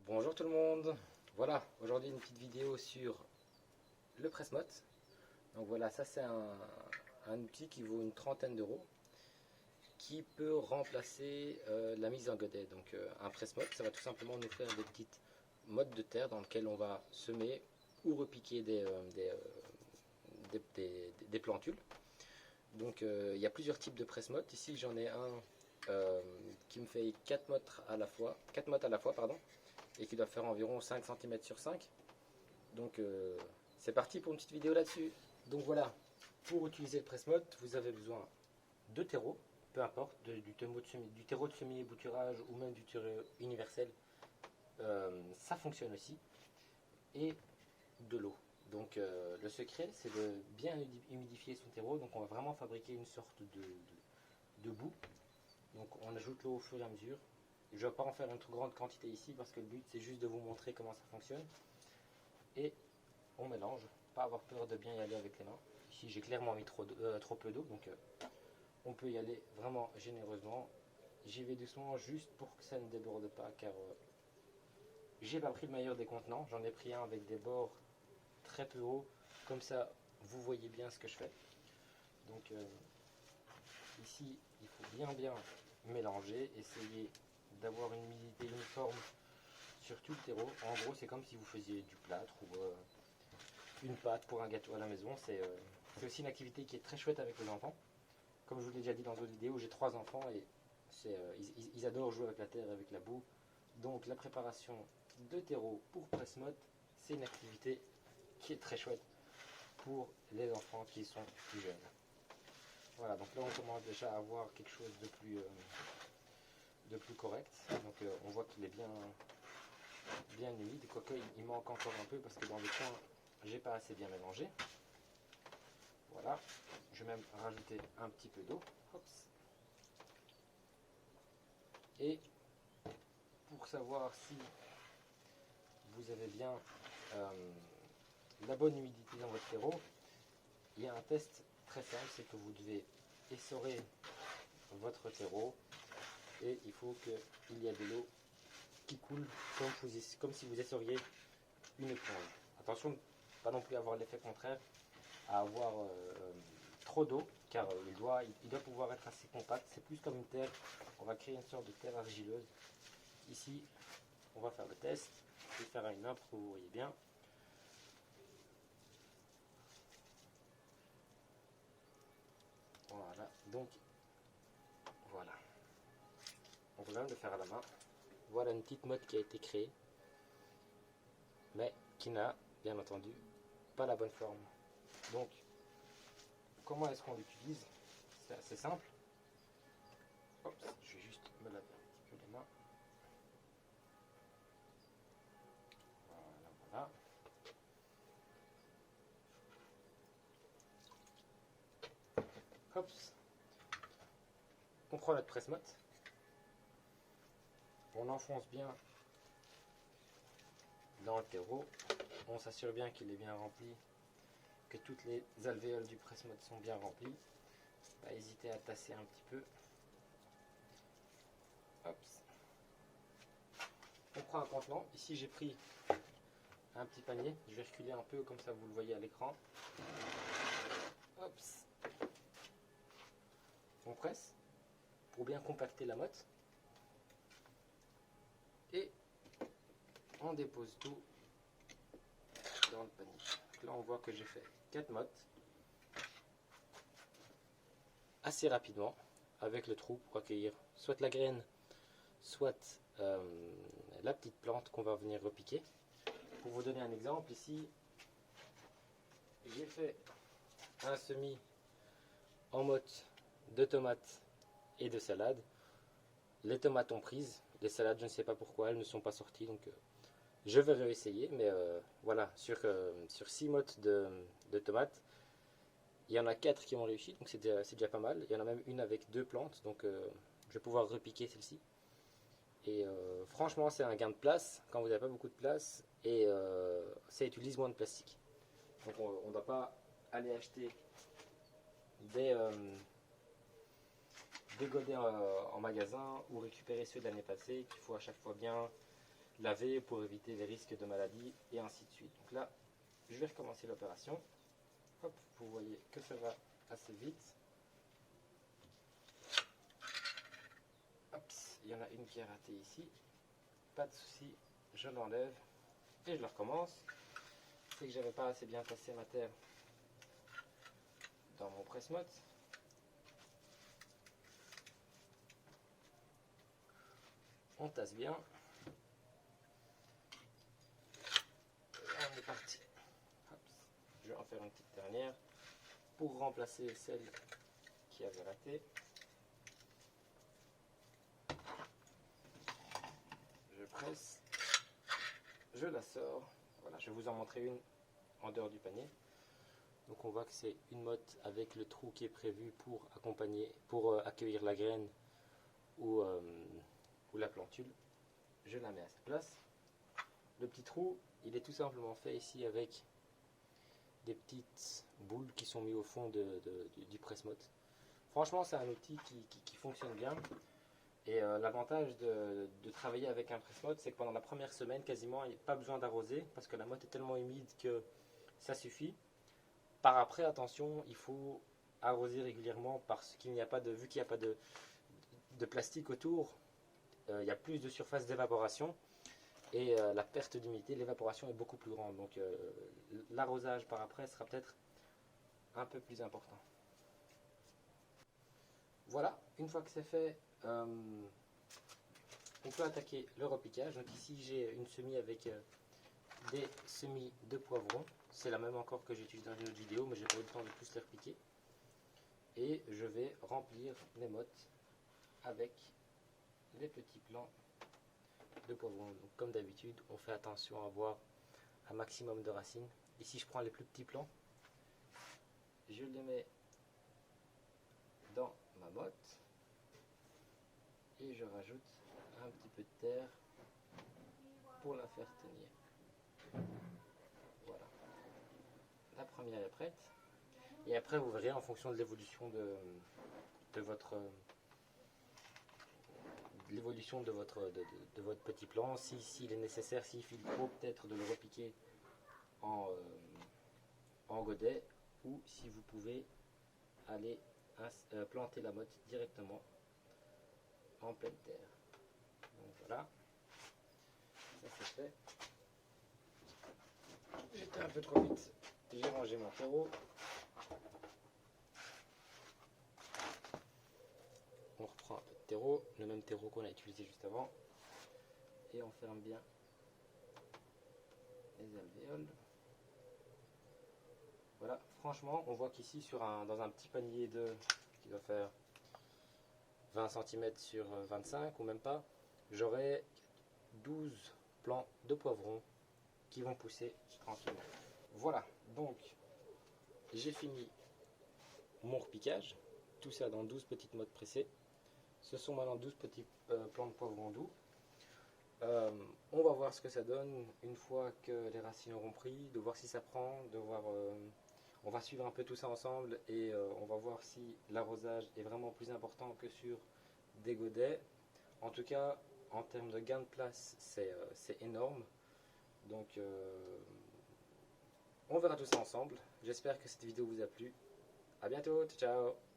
Bonjour tout le monde. Voilà, aujourd'hui une petite vidéo sur le presse-motte. Donc voilà, ça c'est un outil qui vaut une trentaine d'euros, qui peut remplacer la mise en godet. Donc un presse-motte, ça va tout simplement nous faire des petites mottes de terre dans lesquelles on va semer ou repiquer des plantules. Donc il y a plusieurs types de presse-mottes. Ici j'en ai un qui me fait 4 mottes à la fois, pardon, et qui doit faire environ 5 cm sur 5. Donc c'est parti pour une petite vidéo là-dessus. Donc voilà, pour utiliser le presse-motte, vous avez besoin de terreau, peu importe, du terreau de semi-bouturage ou même du terreau universel, ça fonctionne aussi, et de l'eau. Donc le secret, c'est de bien humidifier son terreau. Donc on va vraiment fabriquer une sorte de boue. Donc on ajoute l'eau au fur et à mesure. Je ne vais pas en faire une trop grande quantité ici parce que le but c'est juste de vous montrer comment ça fonctionne. Et on mélange, pas avoir peur de bien y aller avec les mains. Ici j'ai clairement mis trop peu d'eau, donc on peut y aller vraiment généreusement. J'y vais doucement juste pour que ça ne déborde pas, car j'ai pas pris le meilleur des contenants. J'en ai pris un avec des bords très peu hauts, comme ça vous voyez bien ce que je fais. Donc ici il faut bien mélanger, essayer d'avoir une humidité uniforme sur tout le terreau. En gros, c'est comme si vous faisiez du plâtre ou une pâte pour un gâteau à la maison. C'est aussi une activité qui est très chouette avec les enfants. Comme je vous l'ai déjà dit dans d'autres vidéos, j'ai 3 enfants et ils adorent jouer avec la terre et avec la boue. Donc la préparation de terreau pour presse-motte, c'est une activité qui est très chouette pour les enfants qui sont plus jeunes. Voilà, donc là on commence déjà à avoir quelque chose de plus correct. Donc on voit qu'il est bien humide, quoique il manque encore un peu parce que dans le coin j'ai pas assez bien mélangé. Voilà, je vais même rajouter un petit peu d'eau. Et pour savoir si vous avez bien la bonne humidité dans votre terreau, il y a un test très simple, c'est que vous devez essorer votre terreau et il faut qu'il y ait de l'eau qui coule comme si vous essoriez une éponge. Attention, pas non plus avoir l'effet contraire, à avoir trop d'eau, car il doit pouvoir être assez compact. C'est plus comme une terre, on va créer une sorte de terre argileuse. Ici, on va faire le test. Je vais faire une main pour que vous voyez bien. Voilà, donc voilà. On peut même le faire à la main. Voilà une petite motte qui a été créée, mais qui n'a bien entendu pas la bonne forme. Donc, comment est-ce qu'on l'utilise? C'est assez simple. Hop, je vais juste me laver un petit peu les mains. Voilà. Hop. On prend notre presse-motte. On enfonce bien dans le terreau. On s'assure bien qu'il est bien rempli, que toutes les alvéoles du presse-motte sont bien remplies. Pas hésiter à tasser un petit peu. Hop. On prend un contenant. Ici j'ai pris un petit panier. Je vais reculer un peu comme ça vous le voyez à l'écran. Hop. On presse pour bien compacter la motte. Et on dépose tout dans le panier. Donc là on voit que j'ai fait 4 mottes assez rapidement avec le trou pour accueillir soit la graine, soit la petite plante qu'on va venir repiquer. Pour vous donner un exemple, ici j'ai fait un semis en motte de tomates et de salade. Les tomates ont prise, les salades je ne sais pas pourquoi elles ne sont pas sorties, donc je vais réessayer. Mais voilà, sur 6 mottes de tomates, il y en a 4 qui ont réussi, donc c'est déjà pas mal. Il y en a même une avec 2 plantes, donc je vais pouvoir repiquer celle-ci. Et franchement c'est un gain de place quand vous n'avez pas beaucoup de place, et ça utilise moins de plastique. Donc on ne doit pas aller acheter des godets en magasin ou récupérer ceux de l'année passée qu'il faut à chaque fois bien laver pour éviter les risques de maladie et ainsi de suite. Donc là, je vais recommencer l'opération. Hop, vous voyez que ça va assez vite. Hop, il y en a une qui est ratée ici. Pas de souci, je l'enlève et je le recommence. C'est que j'avais pas assez bien tassé ma terre dans mon presse-motte. On tasse bien. Et on est parti. Hop. Je vais en faire une petite dernière pour remplacer celle qui avait raté. Je presse, je la sors. Voilà, je vais vous en montrer une en dehors du panier. Donc on voit que c'est une motte avec le trou qui est prévu pour accueillir la graine ou la plantule. Je la mets à sa place. Le petit trou, il est tout simplement fait ici avec des petites boules qui sont mises au fond du presse-motte. Franchement, c'est un outil qui fonctionne bien. Et l'avantage de travailler avec un presse-motte, c'est que pendant la première semaine, quasiment, il n'y a pas besoin d'arroser parce que la motte est tellement humide que ça suffit. Par après, attention, il faut arroser régulièrement parce qu'il n'y a pas de, vu qu'il n'y a pas de plastique autour, il y a plus de surface d'évaporation et la perte d'humidité, l'évaporation est beaucoup plus grande. Donc l'arrosage par après sera peut-être un peu plus important. Voilà, une fois que c'est fait, on peut attaquer le repiquage. Donc ici j'ai une semis avec des semis de poivrons. C'est la même encore que j'ai utilisée dans une autre vidéo, mais j'ai pas eu le temps de tous les repiquer. Et je vais remplir les mottes avec les petits plants de poivrons. Donc, comme d'habitude, on fait attention à avoir un maximum de racines. Ici, je prends les plus petits plants. Je les mets dans ma motte. Et je rajoute un petit peu de terre pour la faire tenir. Voilà. La première est prête. Et après, vous verrez en fonction de l'évolution de votre petit plant, s'il est nécessaire, s'il faut peut-être de le repiquer en godet, ou si vous pouvez aller planter la motte directement en pleine terre. Donc voilà, ça c'est fait. J'étais un peu trop vite, j'ai rangé mon terreau. On reprend un peu de terreau, le même terreau qu'on a utilisé juste avant, et on ferme bien les alvéoles. Voilà, franchement, on voit qu'ici dans un petit panier qui doit faire 20 cm sur 25 ou même pas, j'aurai 12 plants de poivrons qui vont pousser tranquillement. Voilà, donc j'ai fini mon repiquage, tout ça dans 12 petites mottes pressées. Ce sont maintenant 12 petits plants de poivrons doux. On va voir ce que ça donne une fois que les racines auront pris, de voir si ça prend, on va suivre un peu tout ça ensemble et on va voir si l'arrosage est vraiment plus important que sur des godets. En tout cas, en termes de gain de place, c'est énorme. Donc on verra tout ça ensemble. J'espère que cette vidéo vous a plu. A bientôt, ciao ciao.